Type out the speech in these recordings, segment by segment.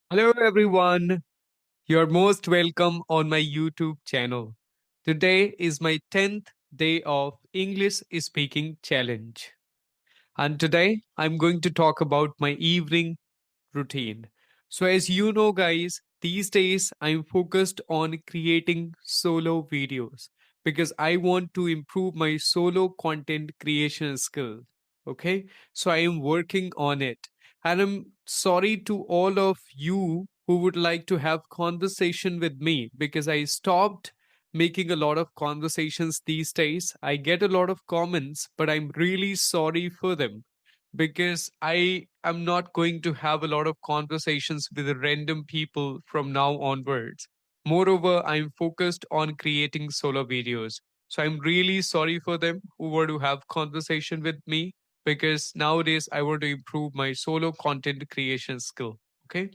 Hello, everyone. You're most welcome on my YouTube channel. Today is my 10th day of English speaking challenge. And today I'm going to talk about my evening routine. So, as you know, guys, these days I'm focused on creating solo videos because I want to improve my solo content creation skill. Okay, so I am working on it, and I'm sorry to all of you who would like to have conversation with me because I stopped making a lot of conversations these days. I get a lot of comments, but I'm really sorry for them because I am not going to have a lot of conversations with random people from now onwards. Moreover, I'm focused on creating solo videos. So I'm really sorry for them who were to have conversation with me because nowadays I want to improve my solo content creation skill. Okay.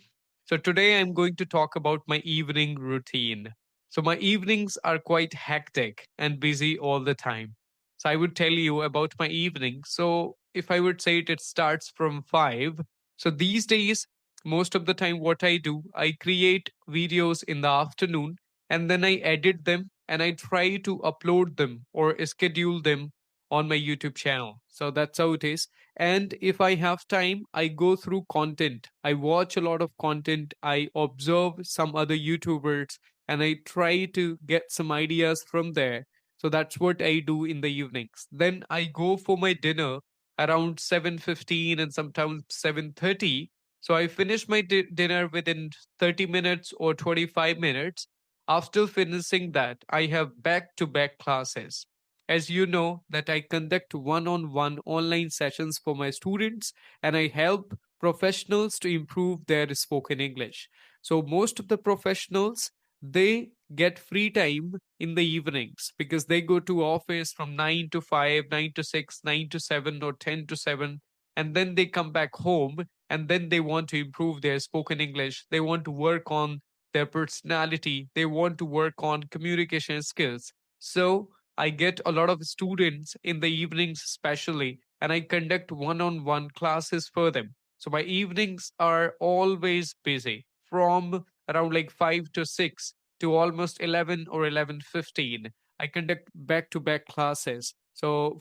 So today I'm going to talk about my evening routine. So my evenings are quite hectic and busy all the time. So I would tell you about my evening. So if I would say it starts from 5. So these days, most of the time, what I do, I create videos in the afternoon and then I edit them and I try to upload them or schedule them on my YouTube channel. So that's how it is. And if I have time, I go through content. I watch a lot of content. I observe some other YouTubers and I try to get some ideas from there. So that's what I do in the evenings. Then I go for my dinner around 7:15 and sometimes 7:30. So I finish my dinner within 30 minutes or 25 minutes. After finishing that, I have back-to-back classes. As you know, that I conduct one-on-one online sessions for my students and I help professionals to improve their spoken English. So most of the professionals, they get free time in the evenings because they go to office from 9 to 5, 9 to 6, 9 to 7 or 10 to 7, and then they come back home and then they want to improve their spoken English. They want to work on their personality. They want to work on communication skills. So I get a lot of students in the evenings especially and I conduct one-on-one classes for them. So my evenings are always busy from around like 5 to 6 to almost 11 or 11:15. I conduct back-to-back classes. So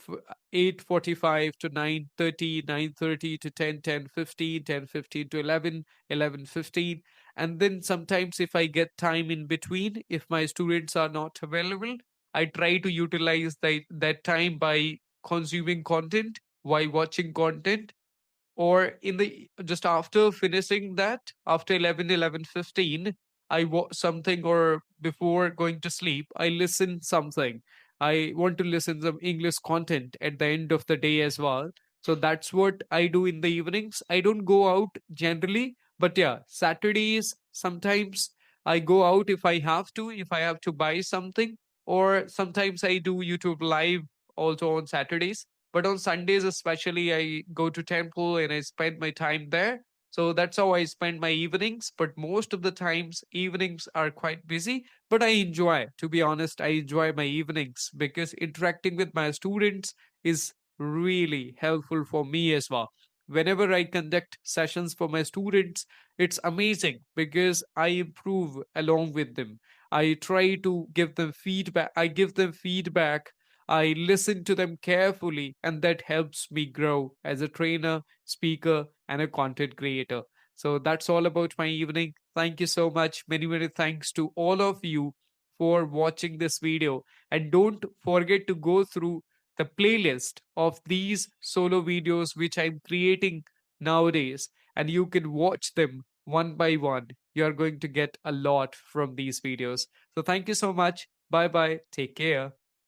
8:45 to 9:30, 9:30 to 10, 10:15, 10:15 to 11, 11:15. And then sometimes if I get time in between, if my students are not available, I try to utilize that time by consuming content, while watching content, or in the just after finishing that after 11:15, I watch something, or before going to sleep I listen something. I want to listen some English content at the end of the day as well. So that's what I do in the evenings. I don't go out generally, but yeah, Saturdays sometimes I go out if I have to, if I have to buy something, or sometimes I do YouTube live also on Saturdays, but on Sundays, especially, I go to temple and I spend my time there. So that's how I spend my evenings. But most of the times, evenings are quite busy. But I enjoy, to be honest, I enjoy my evenings because interacting with my students is really helpful for me as well. Whenever I conduct sessions for my students, it's amazing because I improve along with them. I try to give them feedback. I give them feedback. I listen to them carefully, and that helps me grow as a trainer, speaker, and a content creator. So that's all about my evening. Thank you so much. Many, many thanks to all of you for watching this video. And don't forget to go through the playlist of these solo videos which I'm creating nowadays, and you can watch them one by one. You are going to get a lot from these videos. So thank you so much. Bye bye. Take care.